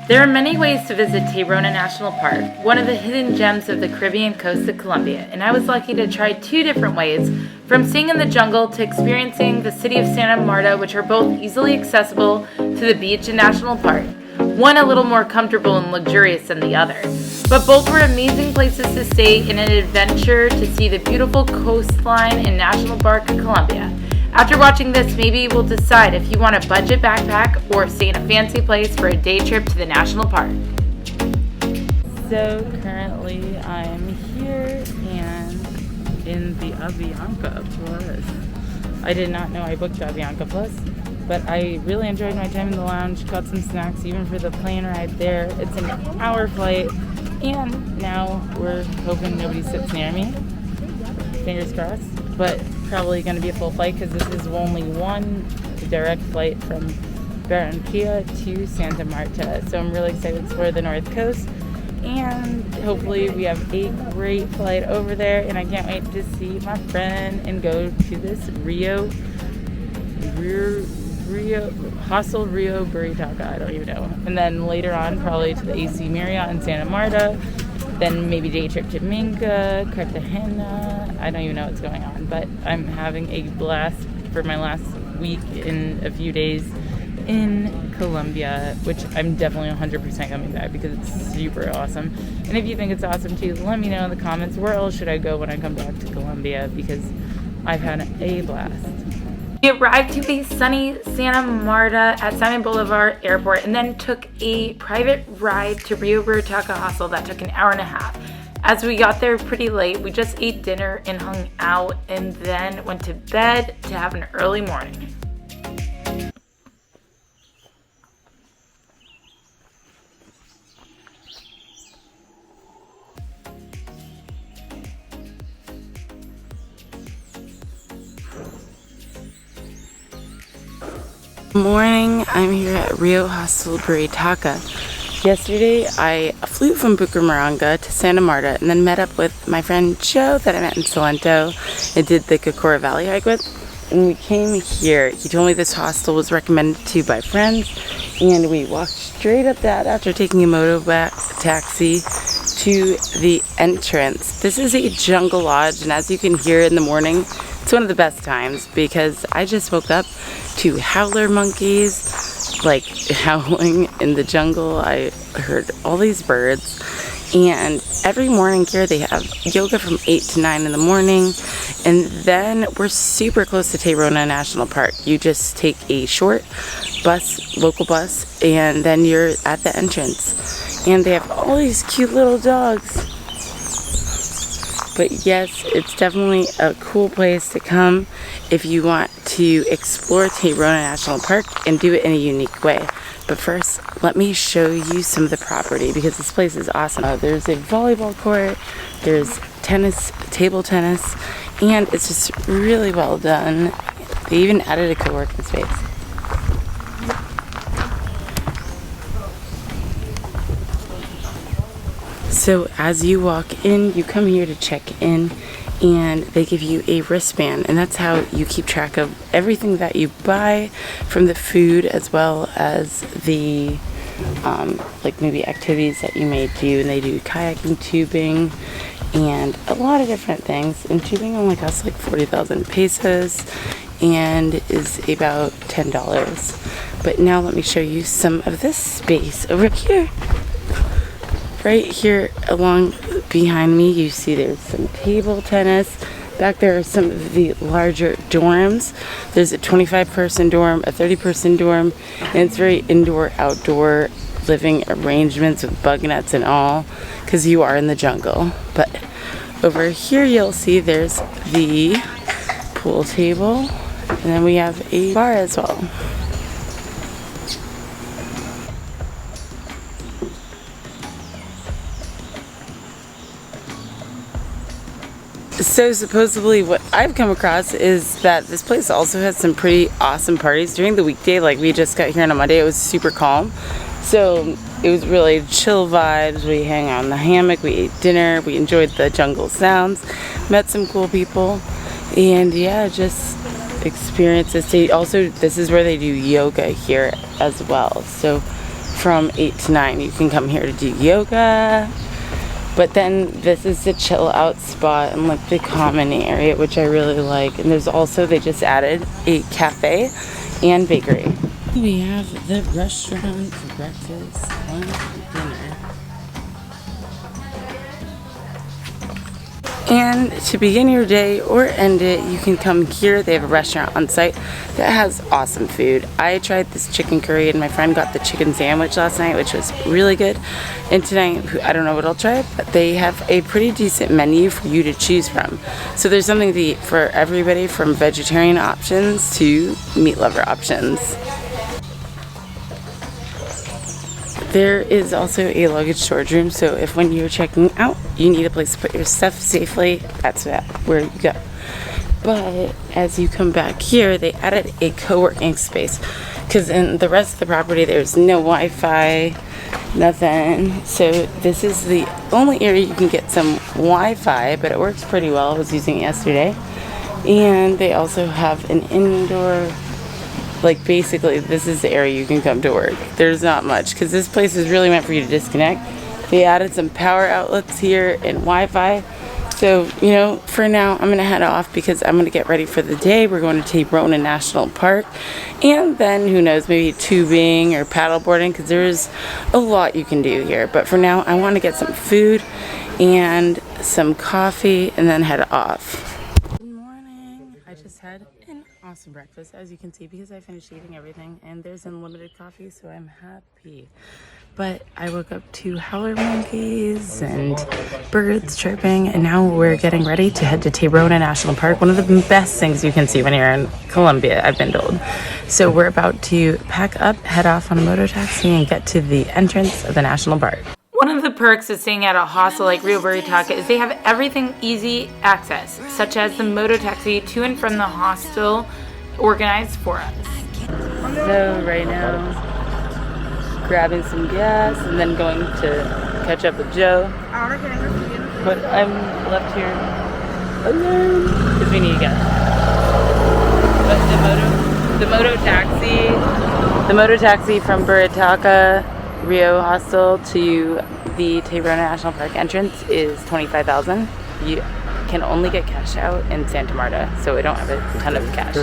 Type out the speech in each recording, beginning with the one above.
There are many ways to visit Tayrona National Park, one of the hidden gems of the Caribbean coast of Colombia, and I was lucky to try 2 different ways, from staying in the jungle to experiencing the city of Santa Marta, which are both easily accessible to the beach and national park, one a little more comfortable and luxurious than the other. But both were amazing places to stay in an adventure to see the beautiful coastline and national park of Colombia. After watching this, maybe we'll decide if you want a budget backpack or stay in a fancy place for a day trip to the national park. So currently I'm here and in the Avianca Plus. I did not know I booked the Avianca Plus, but I really enjoyed my time in the lounge, caught some snacks even for the plane ride there. It's an hour flight, and now we're hoping nobody sits near me. Fingers crossed. But probably going to be a full flight because this is only one direct flight from Barlovento to Santa Marta. So I'm really excited to explore the North Coast, and hopefully we have a great flight over there, and I can't wait to see my friend and go to this Rio Hostel Buritaca, I don't even know. And then later on probably to the AC Marriott in Santa Marta. Then maybe day trip to Minca, Cartagena. I don't even know what's going on, but I'm having a blast for my last week in a few days in Colombia, which I'm definitely 100% coming back because it's super awesome. And if you think it's awesome too, let me know in the comments where else should I go when I come back to Colombia, because I've had a blast. We arrived to the sunny Santa Marta at Simon Bolivar Airport and then took a private ride to Rio Buritaca Hostel that took an hour and a half. As we got there pretty late, we just ate dinner and hung out and then went to bed to have an early morning. Morning, I'm here at Rio Hostel Buritaca. Yesterday I flew from Bucaramanga to Santa Marta and then met up with my friend Joe that I met in Salento and did the Cocora Valley hike with. And we came here. He told me this hostel was recommended to by friends, and we walked straight up that after taking a taxi to the entrance. This is a jungle lodge, and as you can hear in the morning, it's one of the best times because I just woke up to howler monkeys like howling in the jungle. I heard all these birds, and every morning here they have yoga from 8 to 9 in the morning, and then we're super close to Tayrona National Park. You just take a short bus, local bus, and then you're at the entrance, and they have all these cute little dogs. But yes, it's definitely a cool place to come if you want to explore Tayrona National Park and do it in a unique way. But first, let me show you some of the property because this place is awesome. There's a volleyball court, there's tennis, table tennis, and it's just really well done. They even added a co-working space. So as you walk in, you come here to check in, and they give you a wristband, and that's how you keep track of everything that you buy, from the food as well as the like maybe activities that you may do. And they do kayaking, tubing, and a lot of different things. And tubing only costs like 40,000 pesos and is about $10. But now let me show you some of this space over here. Right here along behind me, you see there's some table tennis. Back there are some of the larger dorms. There's a 25-person dorm, a 30-person dorm, and it's very indoor-outdoor living arrangements with bug nets and all, because you are in the jungle. But over here you'll see there's the pool table, and then we have a bar as well. So supposedly what I've come across is that this place also has some pretty awesome parties during the weekday. Like we just got here on a Monday, it was super calm. So it was really chill vibes. We hang out in the hammock, we ate dinner, we enjoyed the jungle sounds, met some cool people, and yeah, just experienced this day. Also, this is where they do yoga here as well. So from 8 to 9. You can come here to do yoga. But then this is the chill out spot and like the common area, which I really like. And there's also, they just added a cafe and bakery. We have the restaurant for breakfast, lunch, and dinner. And to begin your day or end it, you can come here. They have a restaurant on site that has awesome food. I tried this chicken curry and my friend got the chicken sandwich last night, which was really good. And tonight, I don't know what I'll try, but they have a pretty decent menu for you to choose from. So there's something to eat for everybody, from vegetarian options to meat lover options. There is also a luggage storage room, so if when you're checking out you need a place to put your stuff safely, that's where you go. But as you come back here, they added a co-working space, because in the rest of the property there's no Wi-Fi, nothing. So this is the only area you can get some Wi-Fi, but it works pretty well. I was using it yesterday. And they also have an indoor, like basically this is the area you can come to work. There's not much, because this place is really meant for you to disconnect. They added some power outlets here and Wi-Fi. So, you know, for now I'm gonna head off because I'm gonna get ready for the day. We're going to Tayrona National Park, and then who knows, maybe tubing or paddleboarding, because there's a lot you can do here. But for now I want to get some food and some coffee and then head off. I just had an awesome breakfast, as you can see, because I finished eating everything, and there's unlimited coffee, so I'm happy. But I woke up to howler monkeys and birds chirping, and now we're getting ready to head to Tayrona National Park, one of the best things you can see when you're in Colombia, I've been told. So we're about to pack up, head off on a motor taxi, and get to the entrance of the national park. One of the perks of staying at a hostel like Rio Buritaca is they have everything easy access, such as the moto taxi to and from the hostel organized for us. So right now, grabbing some gas and then going to catch up with Joe. But I'm left here alone because we need to get. But the moto taxi from Buritaca Rio Hostel to the Tayrona National Park entrance is $25,000. You can only get cash out in Santa Marta, so we don't have a ton of cash.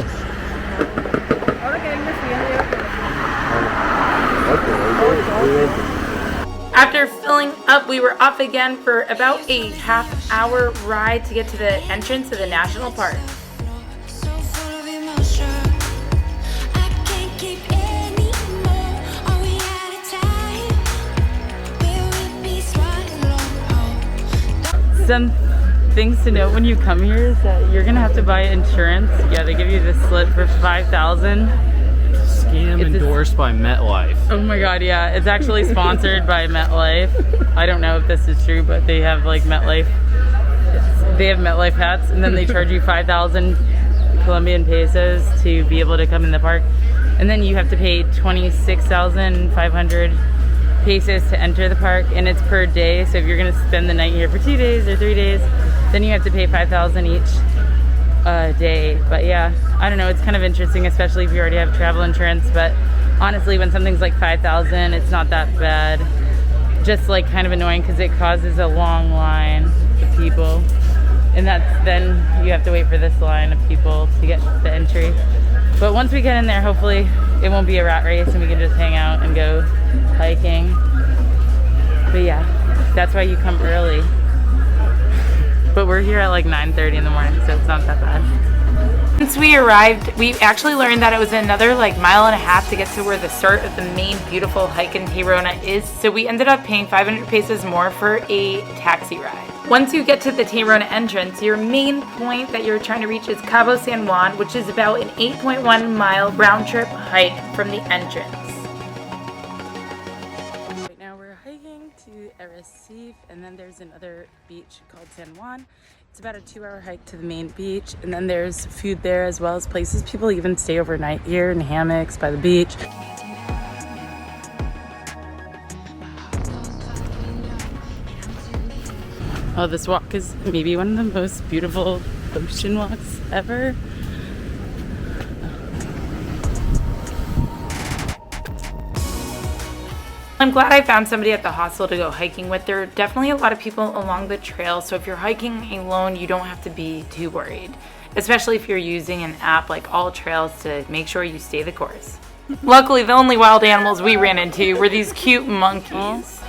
After filling up, we were off again for about a half-hour ride to get to the entrance of the national park. Some things to note when you come here is that you're gonna have to buy insurance. Yeah, they give you this slip for $5,000. Scam endorsed by MetLife. Oh my god, yeah. It's actually sponsored by MetLife. I don't know if this is true, but they have like MetLife. They have MetLife hats, and then they charge you 5,000 Colombian pesos to be able to come in the park. And then you have to pay 26,500 pesos to enter the park, and it's per day. So if you're gonna spend the night here for 2 days or 3 days, then you have to pay 5,000 each day. But yeah, I don't know, it's kind of interesting, especially if you already have travel insurance. But honestly, when something's like 5,000, it's not that bad. Just like kind of annoying because it causes a long line of people, and then you have to wait for this line of people to get the entry. But once we get in there, hopefully it won't be a rat race and we can just hang out and go hiking. But yeah, that's why you come early. But we're here at like 9:30 in the morning, so it's not that bad. Once we arrived, we actually learned that it was another like mile and a half to get to where the start of the main beautiful hike in Tayrona is. So we ended up paying 500 pesos more for a taxi ride. Once you get to the Tayrona entrance, your main point that you're trying to reach is Cabo San Juan, which is about an 8.1 mile round trip hike from the entrance. Right now we're hiking to Recife, and then there's another beach called San Juan. It's about a 2-hour hike to the main beach, and then there's food there as well as places. People even stay overnight here in hammocks by the beach. Oh, this walk is maybe one of the most beautiful ocean walks ever. I'm glad I found somebody at the hostel to go hiking with. There are definitely a lot of people along the trail, so if you're hiking alone, you don't have to be too worried, especially if you're using an app like All Trails to make sure you stay the course. Luckily, the only wild animals we ran into were these cute monkeys.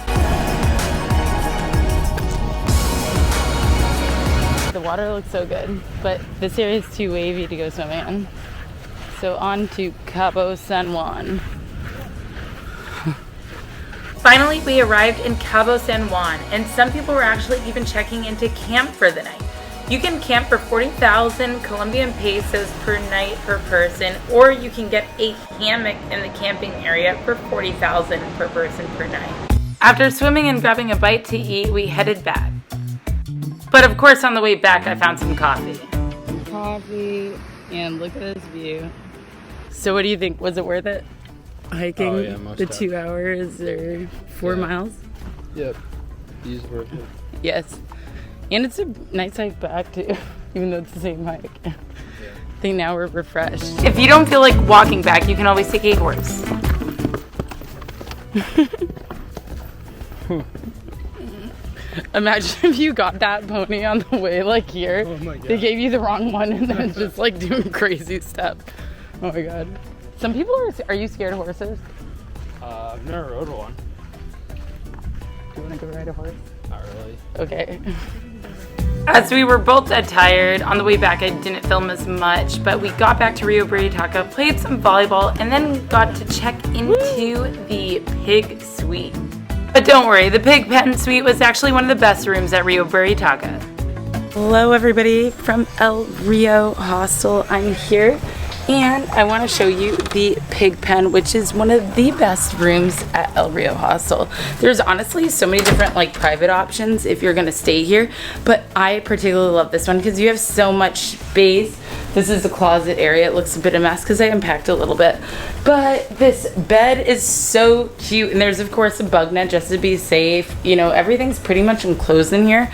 The water looks so good, but this area is too wavy to go swimming in. So on to Cabo San Juan. Finally, we arrived in Cabo San Juan, and some people were actually even checking into camp for the night. You can camp for 40,000 Colombian pesos per night per person, or you can get a hammock in the camping area for 40,000 per person per night. After swimming and grabbing a bite to eat, we headed back. But of course, on the way back, I found some coffee. Coffee, and look at this view. So what do you think? Was it worth it? Hiking the 2 hours or 4 miles? Yep. These worth it. Yes. And it's a nice hike back too, even though it's the same hike. Yeah. I think now we're refreshed. If you don't feel like walking back, you can always take a horse. Imagine if you got that pony on the way like here. Oh my God. They gave you the wrong one and then it's just like doing crazy stuff. Oh my God. Some people are you scared of horses? I've never rode one. Do you want to go ride a horse? Not really. Okay. As we were both dead tired, on the way back I didn't film as much, but we got back to Rio Buritaca, played some volleyball, and then got to check into the Pig Suite. But don't worry, the Pig Pen Suite was actually one of the best rooms at Rio Buritaca. Hello everybody from El Rio Hostel. I'm here and I want to show you the Pig Pen, which is one of the best rooms at El Rio Hostel. There's honestly so many different like private options if you're going to stay here, but I particularly love this one because you have so much space. This is the closet area. It looks a bit of a mess because I unpacked a little bit, but this bed is so cute, and there's of course a bug net just to be safe. You know, everything's pretty much enclosed in here,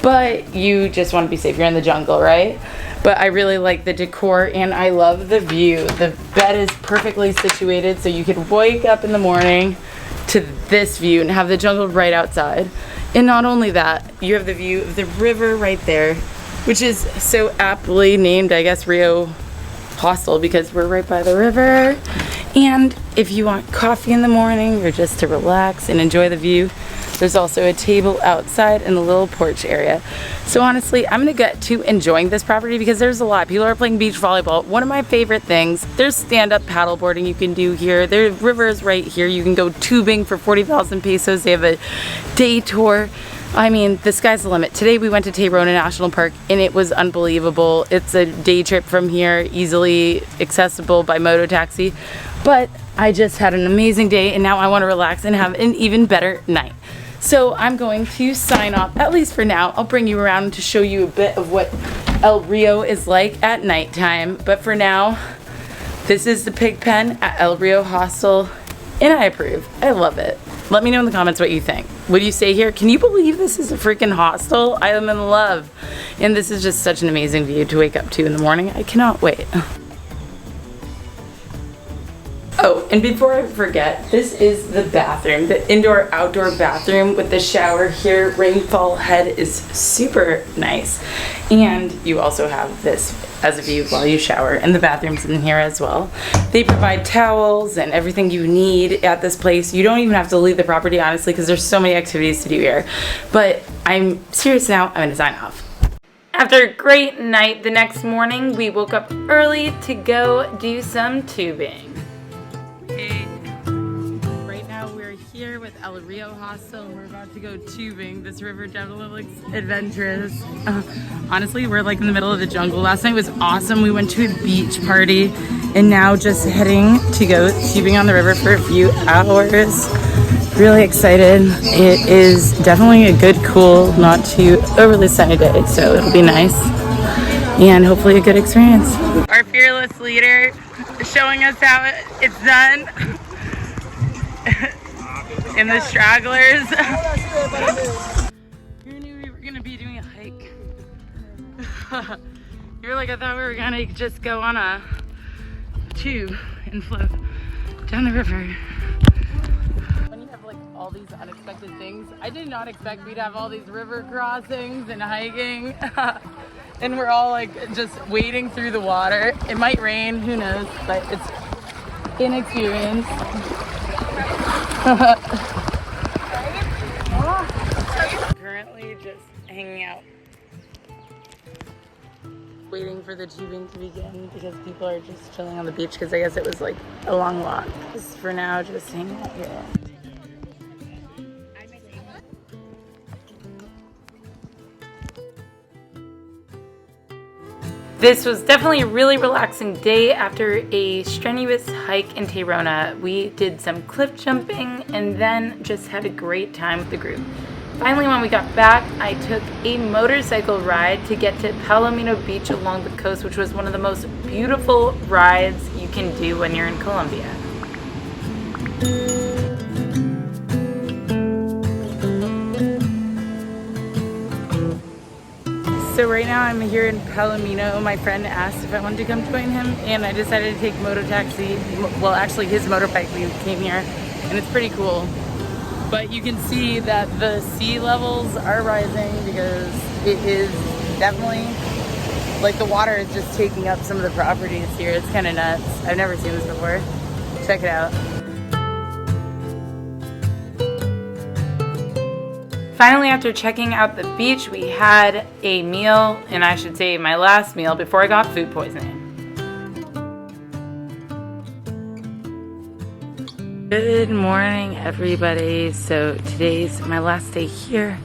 but you just want to be safe. You're in the jungle, right? But I really like the decor and I love the view. The bed is perfectly situated so you could wake up in the morning to this view and have the jungle right outside. And not only that, you have the view of the river right there, which is so aptly named, I guess, Rio Hostel, because we're right by the river. And if you want coffee in the morning or just to relax and enjoy the view, there's also a table outside in the little porch area. So honestly, I'm gonna get to enjoying this property because there's a lot. People are playing beach volleyball. One of my favorite things, there's stand-up paddleboarding you can do here. The river is right here. You can go tubing for 40,000 pesos. They have a day tour. I mean, the sky's the limit. Today we went to Tayrona National Park and it was unbelievable. It's a day trip from here, easily accessible by moto taxi. But I just had an amazing day and now I want to relax and have an even better night. So I'm going to sign off, at least for now. I'll bring you around to show you a bit of what El Rio is like at nighttime. But for now, this is the Pig Pen at El Rio Hostel, and I approve. I love it. Let me know in the comments what you think. What do you say here? Can you believe this is a freaking hostel? I am in love. And this is just such an amazing view to wake up to in the morning. I cannot wait. Oh, and before I forget, this is the bathroom, the indoor-outdoor bathroom with the shower here. Rainfall head is super nice. And you also have this as a view while you shower, and the bathroom's in here as well. They provide towels and everything you need at this place. You don't even have to leave the property, honestly, because there's so many activities to do here. But I'm serious now, I'm gonna sign off. After a great night, the next morning we woke up early to go do some tubing. Right now we're here with El Rio Hostel and we're about to go tubing. This river definitely looks adventurous. Honestly, we're like in the middle of the jungle. Last night was awesome. We went to a beach party and now just heading to go tubing on the river for a few hours. Really excited. It is definitely a good, cool, not too overly sunny day, so it'll be nice and hopefully a good experience. Our fearless leader showing us how it's done. And the stragglers. Who knew we were gonna be doing a hike? You were like, I thought we were gonna just go on a tube and float down the river. When you have like all these unexpected things. I did not expect we'd have all these river crossings and hiking. And we're all like just wading through the water. It might rain, who knows, but it's inexperienced. Currently just hanging out, waiting for the tubing to begin because people are just chilling on the beach because I guess it was like a long walk. Just for now, just hanging out here. This was definitely a really relaxing day after a strenuous hike in Tayrona. We did some cliff jumping and then just had a great time with the group. Finally, when we got back, I took a motorcycle ride to get to Palomino Beach along the coast, which was one of the most beautiful rides you can do when you're in Colombia. So right now I'm here in Palomino. My friend asked if I wanted to come join him and I decided to take moto taxi. Well, actually his motorbike. We came here and it's pretty cool. But you can see that the sea levels are rising because it is definitely, like the water is just taking up some of the properties here. It's kind of nuts. I've never seen this before. Check it out. Finally, after checking out the beach, we had a meal, and I should say my last meal before I got food poisoning. Good morning, everybody. So today's my last day here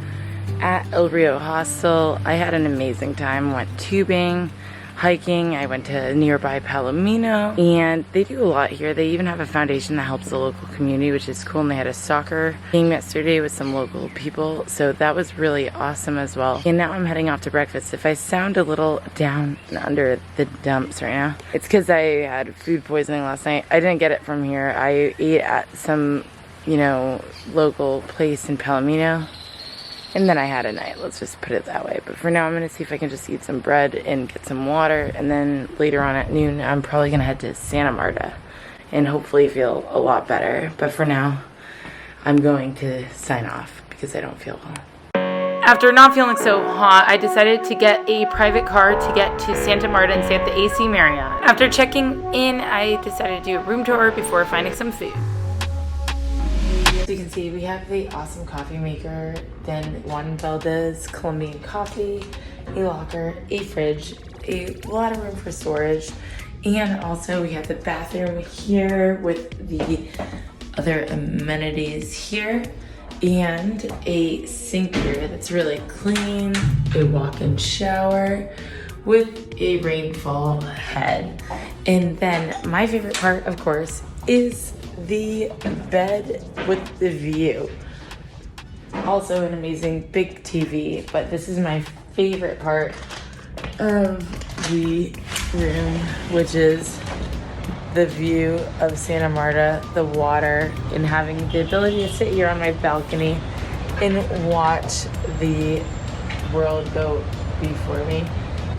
at El Rio Hostel. I had an amazing time. Went tubing, hiking. I went to nearby Palomino, and they do a lot here. They even have a foundation that helps the local community, which is cool. And they had a soccer game yesterday with some local people, so that was really awesome as well. And now I'm heading off to breakfast. If I sound a little down and under the dumps right now, it's because I had food poisoning last night. I didn't get it from here. I ate at some, local place in Palomino. And then I had a night, let's just put it that way. But for now, I'm going to see if I can just eat some bread and get some water. And then later on at noon, I'm probably going to head to Santa Marta and hopefully feel a lot better. But for now, I'm going to sign off because I don't feel well. After not feeling so hot, I decided to get a private car to get to Santa Marta and stay at the AC Marriott. After checking in, I decided to do a room tour before finding some food. As you can see, we have the awesome coffee maker, then Juan Valdez Colombian coffee, a locker, a fridge, a lot of room for storage, and also we have the bathroom here with the other amenities here, and a sink here that's really clean, a walk-in shower with a rainfall head. And then my favorite part, of course, is the bed with the view. Also an amazing big TV, but this is my favorite part of the room, which is the view of Santa Marta, the water, and having the ability to sit here on my balcony and watch the world go before me.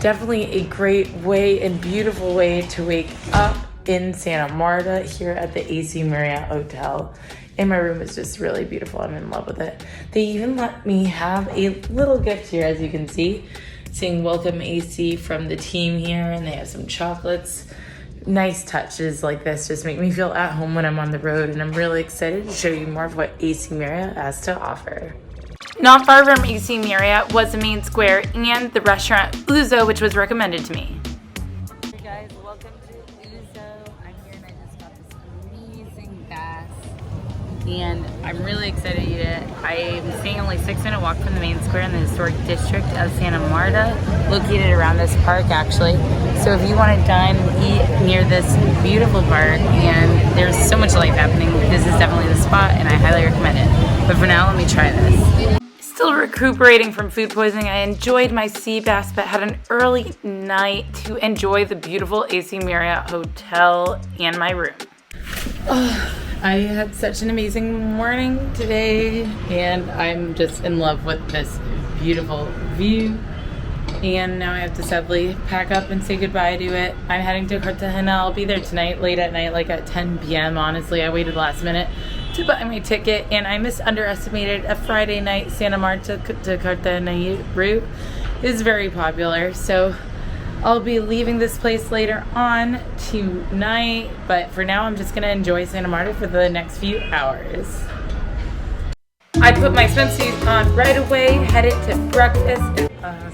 Definitely a great way and beautiful way to wake up in Santa Marta here at the AC Marriott Hotel. And my room is just really beautiful. I'm in love with it. They even let me have a little gift here, as you can see, saying welcome AC from the team here, and they have some chocolates. Nice touches like this just make me feel at home when I'm on the road, and I'm really excited to show you more of what AC Marriott has to offer. Not far from AC Marriott was the main square and the restaurant Uzo, which was recommended to me. Hey guys, welcome to Uzo. I'm here and I just got this amazing bath, and I'm really excited to eat it. I'm staying only 6-minute walk from the main square in the historic district of Santa Marta, located around this park actually. So if you want to dine and eat near this beautiful park, and there's so much life happening, this is definitely the spot and I highly recommend it. But for now, let me try this. Still recuperating from food poisoning, I enjoyed my sea bass, but had an early night to enjoy the beautiful AC Marriott Hotel and my room. I had such an amazing morning today, and I'm just in love with this beautiful view. And now I have to sadly pack up and say goodbye to it. I'm heading to Cartagena. I'll be there tonight, late at night, like at 10 p.m. Honestly, I waited last minute to buy my ticket, and I underestimated a Friday night Santa Marta to Cartagena route is very popular. So I'll be leaving this place later on tonight, but for now I'm just going to enjoy Santa Marta for the next few hours. I put my swimsuit on right away, headed to breakfast.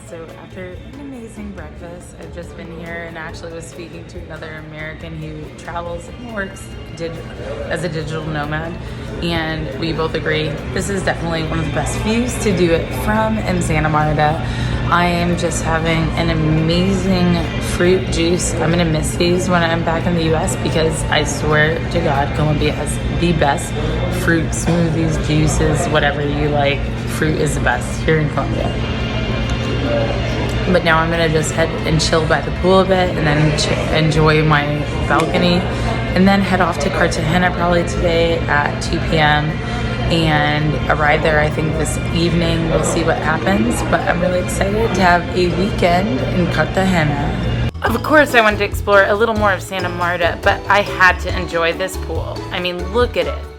So after an amazing breakfast, I've just been here and actually was speaking to another American who travels and works as a digital nomad, and we both agree this is definitely one of the best views to do it from in Santa Marta. I am just having an amazing fruit juice. I'm gonna miss these when I'm back in the US because I swear to God, Colombia has the best fruit smoothies, juices, whatever you like. Fruit is the best here in Colombia. But now I'm gonna just head and chill by the pool a bit and then enjoy my balcony and then head off to Cartagena probably today at 2 p.m. and arrive there I think this evening. We'll see what happens, but I'm really excited to have a weekend in Cartagena. Of course I wanted to explore a little more of Santa Marta, but I had to enjoy this pool. I mean, look at it.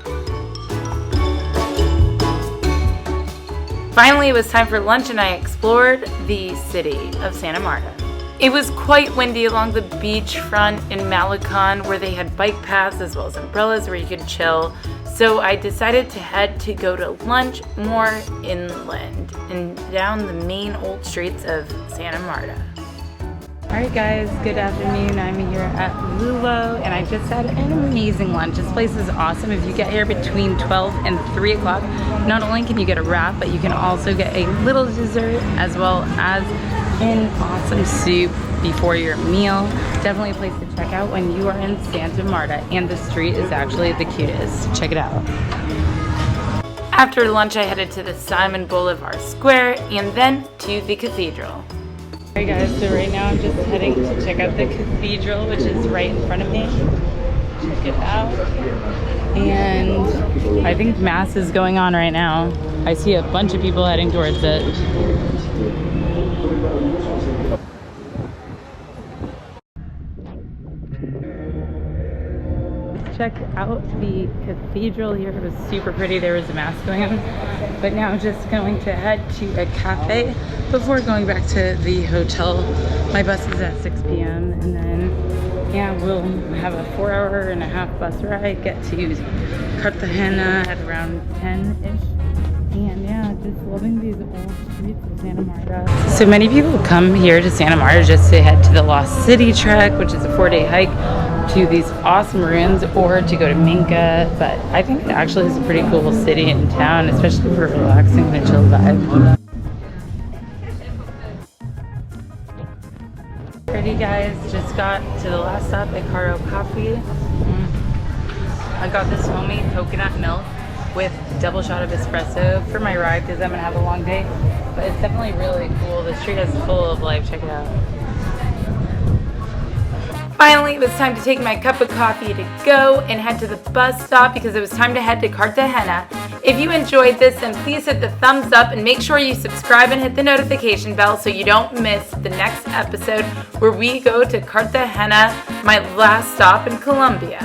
Finally, it was time for lunch and I explored the city of Santa Marta. It was quite windy along the beachfront in Makao, where they had bike paths as well as umbrellas where you could chill. So I decided to head to go to lunch more inland and down the main old streets of Santa Marta. Alright guys, good afternoon. I'm here at Lulo and I just had an amazing lunch. This place is awesome. If you get here between 12 and 3 o'clock, not only can you get a wrap, but you can also get a little dessert as well as an awesome soup before your meal. Definitely a place to check out when you are in Santa Marta, and the street is actually the cutest. Check it out. After lunch I headed to the Simon Bolivar Square and then to the cathedral. Alright guys, so right now I'm just heading to check out the cathedral, which is right in front of me. Check it out. And I think Mass is going on right now. I see a bunch of people heading towards it. Check out the cathedral here. It was super pretty. There was a mass going on, but now I'm just going to head to a cafe before going back to the hotel. My bus is at 6 p.m. and then yeah, we'll have a 4.5-hour bus ride, get to Cartagena at around 10-ish. And yeah, just loving these old streets of Santa Marta. So many people come here to Santa Marta just to head to the Lost City trek, which is a 4-day hike to these awesome ruins, or to go to Minka. But I think it actually is a pretty cool city and town, especially for relaxing and a chill vibe. Pretty guys, just got to the last stop at Caro Coffee. I got this homemade coconut milk with double shot of espresso for my ride because I'm gonna have a long day. But it's definitely really cool. The street is full of life. Check it out. Finally, it was time to take my cup of coffee to go and head to the bus stop because it was time to head to Cartagena. If you enjoyed this, then please hit the thumbs up and make sure you subscribe and hit the notification bell so you don't miss the next episode where we go to Cartagena, my last stop in Colombia.